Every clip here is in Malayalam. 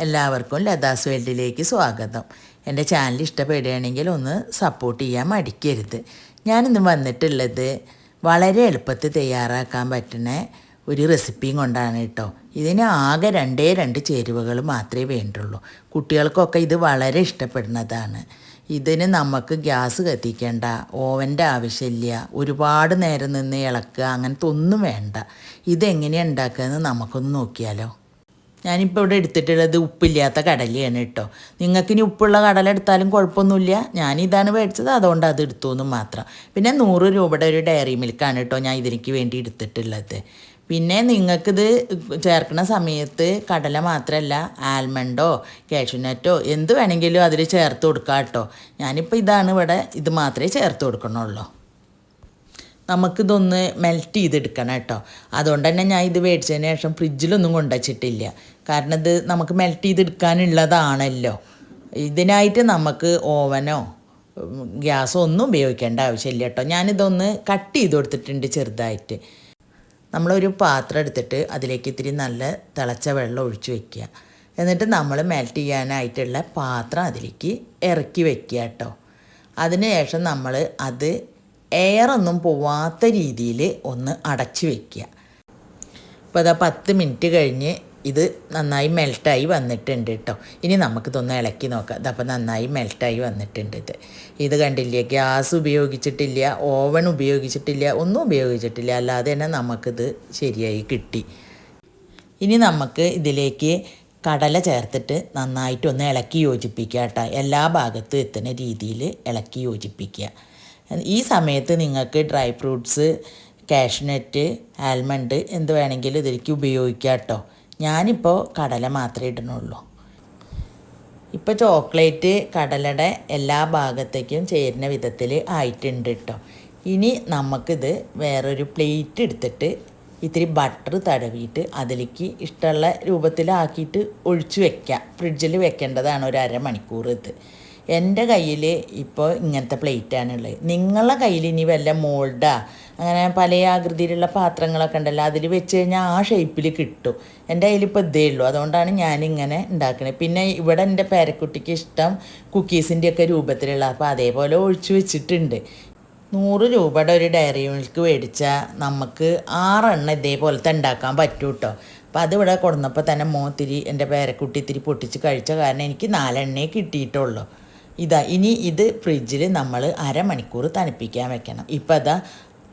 എല്ലാവർക്കും ലതാസ് വേൾഡിലേക്ക് സ്വാഗതം. എൻ്റെ ചാനൽ ഇഷ്ടപ്പെടുകയാണെങ്കിൽ ഒന്ന് സപ്പോർട്ട് ചെയ്യാൻ മടിക്കരുത്. ഞാനിന്ന് വന്നിട്ടുള്ളത് വളരെ എളുപ്പത്തിൽ തയ്യാറാക്കാൻ പറ്റുന്ന ഒരു റെസിപ്പിയും കൊണ്ടാണ് കേട്ടോ. ഇതിന് ആകെ രണ്ട് ചേരുവകൾ മാത്രമേ വേണ്ടുള്ളൂ. കുട്ടികൾക്കൊക്കെ ഇത് വളരെ ഇഷ്ടപ്പെടുന്നതാണ്. ഇതിന് നമുക്ക് ഗ്യാസ് കത്തിക്കേണ്ട, ഓവൻ്റെ ആവശ്യമില്ല, ഒരുപാട് നേരം നിന്ന് ഇളക്കുക, അങ്ങനത്തെ ഒന്നും വേണ്ട. ഇതെങ്ങനെയാണ് ഉണ്ടാക്കുകയെന്ന് നമുക്കൊന്ന് നോക്കിയാലോ. ഞാനിപ്പോൾ ഇവിടെ എടുത്തിട്ടുള്ളത് ഉപ്പില്ലാത്ത കടലയാണ് കേട്ടോ. നിങ്ങൾക്കിനി ഉപ്പുള്ള കടല എടുത്താലും കുഴപ്പമൊന്നുമില്ല. ഞാനിതാണ് മേടിച്ചത്, അതുകൊണ്ട് അത് എടുത്തു എന്ന് മാത്രം. പിന്നെ 100 രൂപയുടെ ഒരു ഡയറി മിൽക്കാണ് കേട്ടോ ഞാൻ ഇതിലേക്ക് വേണ്ടി എടുത്തിട്ടുള്ളത്. പിന്നെ നിങ്ങൾക്കിത് ചേർക്കുന്ന സമയത്ത് കടല മാത്രമല്ല ആൽമണ്ടോ കാഷ്യൂനട്ടോ എന്ത് വേണമെങ്കിലും അതിൽ ചേർത്ത് കൊടുക്കാം കേട്ടോ. ഞാനിപ്പോൾ ഇതാണ് ഇവിടെ, ഇത് മാത്രമേ ചേർത്ത് കൊടുക്കണുള്ളൂ. നമുക്കിതൊന്ന് മെൽറ്റ് ചെയ്തെടുക്കണം കേട്ടോ. അതുകൊണ്ട് തന്നെ ഞാൻ ഇത് മേടിച്ചതിന് ശേഷം ഫ്രിഡ്ജിലൊന്നും കൊണ്ടുവച്ചിട്ടില്ല. കാരണം ഇത് നമുക്ക് മെൽറ്റ് ചെയ്തെടുക്കാനുള്ളതാണല്ലോ. ഇതിനായിട്ട് നമുക്ക് ഓവനോ ഗ്യാസോ ഒന്നും ഉപയോഗിക്കേണ്ട ആവശ്യമില്ല കേട്ടോ. ഞാനിതൊന്ന് കട്ട് ചെയ്ത് കൊടുത്തിട്ടുണ്ട് ചെറുതായിട്ട്. നമ്മളൊരു പാത്രം എടുത്തിട്ട് അതിലേക്ക് ഇത്തിരി നല്ല തിളച്ച വെള്ളം ഒഴിച്ച് വയ്ക്കുക. എന്നിട്ട് നമ്മൾ മെൽറ്റ് ചെയ്യാനായിട്ടുള്ള പാത്രം അതിലേക്ക് ഇറക്കി വയ്ക്കുക കേട്ടോ. അതിന് ശേഷം നമ്മൾ അത് എയറൊന്നും പോവാത്ത രീതിയിൽ ഒന്ന് അടച്ച് വയ്ക്കുക. ഇപ്പോൾ അതാ 10 മിനിറ്റ് കഴിഞ്ഞ് ഇത് നന്നായി മെൽട്ടായി വന്നിട്ടുണ്ട് കേട്ടോ. ഇനി നമുക്കിതൊന്ന് ഇളക്കി നോക്കാം. ഇതപ്പോൾ നന്നായി മെൽട്ടായി വന്നിട്ടുണ്ട്. ഇത് കണ്ടില്ലേ, ഗ്യാസ് ഉപയോഗിച്ചിട്ടില്ല, ഓവൻ ഉപയോഗിച്ചിട്ടില്ല, ഒന്നും ഉപയോഗിച്ചിട്ടില്ല, അല്ലാതെ തന്നെ നമുക്കിത് ശരിയായി കിട്ടി. ഇനി നമുക്ക് ഇതിലേക്ക് കടല ചേർത്തിട്ട് നന്നായിട്ടൊന്ന് ഇളക്കി യോജിപ്പിക്കുക കേട്ടോ. എല്ലാ ഭാഗത്തും എത്തുന്ന രീതിയിൽ ഇളക്കി യോജിപ്പിക്കുക. ഈ സമയത്ത് നിങ്ങൾക്ക് ഡ്രൈ ഫ്രൂട്ട്സ്, കാഷ്യൂനട്ട്, ആൽമണ്ട് എന്ത് വേണമെങ്കിലും ഇതിലേക്ക് ഉപയോഗിക്കാം കേട്ടോ. ഞാനിപ്പോൾ കടല മാത്രമേ ഇടുന്നുള്ളൂ. ഇപ്പോൾ ചോക്ലേറ്റ് കടലയുടെ എല്ലാ ഭാഗത്തേക്കും ചേരുന്ന വിധത്തിൽ ആയിട്ടുണ്ട് കേട്ടോ. ഇനി നമുക്കിത് വേറൊരു പ്ലേറ്റ് എടുത്തിട്ട് ഇത്തിരി ബട്ടർ തടവിയിട്ട് അതിലേക്ക് ഇഷ്ടമുള്ള രൂപത്തിലാക്കിയിട്ട് ഒഴിച്ച് വയ്ക്കാം. ഫ്രിഡ്ജിൽ വെക്കേണ്ടതാണ് ഒരു അരമണിക്കൂർ. ഇത് എൻ്റെ കയ്യിൽ ഇപ്പോൾ ഇങ്ങനത്തെ പ്ലേറ്റാണുള്ളത്. നിങ്ങളുടെ കയ്യിൽ ഇനി വല്ല മോൾഡാ അങ്ങനെ പല ആകൃതിയിലുള്ള പാത്രങ്ങളൊക്കെ ഉണ്ടല്ലോ, അതിൽ വെച്ച് കഴിഞ്ഞാൽ ആ ഷേപ്പിൽ കിട്ടും. എൻ്റെ കയ്യിലിപ്പോൾ ഇതേ ഉള്ളൂ, അതുകൊണ്ടാണ് ഞാനിങ്ങനെ ഉണ്ടാക്കുന്നത്. പിന്നെ ഇവിടെ എൻ്റെ പേരക്കുട്ടിക്ക് ഇഷ്ടം കുക്കീസിൻ്റെയൊക്കെ രൂപത്തിലുള്ള, അപ്പോൾ അതേപോലെ ഒഴിച്ച് വെച്ചിട്ടുണ്ട്. 100 രൂപയുടെ ഒരു ഡയറി മിൽക്ക് മേടിച്ചാൽ നമുക്ക് 6 എണ്ണം ഇതേപോലത്തെ ഉണ്ടാക്കാൻ പറ്റും കേട്ടോ. അപ്പോൾ അതിവിടെ കൊടുന്നപ്പോൾ തന്നെ ഇത്തിരി എൻ്റെ പേരക്കുട്ടി ഇത്തിരി പൊട്ടിച്ച് കഴിച്ച കാരണം എനിക്ക് 4 എണ്ണേ കിട്ടിയിട്ടുള്ളൂ. ഇനി ഇത് ഫ്രിഡ്ജിൽ നമ്മൾ അരമണിക്കൂർ തണുപ്പിക്കാൻ വെക്കണം. ഇപ്പം അതാ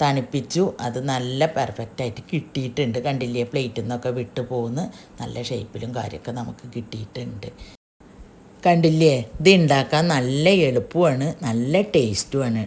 തണുപ്പിച്ചു, അത് നല്ല പെർഫെക്റ്റായിട്ട് കിട്ടിയിട്ടുണ്ട്. കണ്ടില്ലേ, പ്ലേറ്റിൽ നിന്നൊക്കെ വിട്ടു പോകുന്ന നല്ല ഷേപ്പിലും കാര്യമൊക്കെ നമുക്ക് കിട്ടിയിട്ടുണ്ട്. കണ്ടില്ലേ, ഇത് ഉണ്ടാക്കാൻ നല്ല എളുപ്പമാണ്, നല്ല ടേസ്റ്റുമാണ്.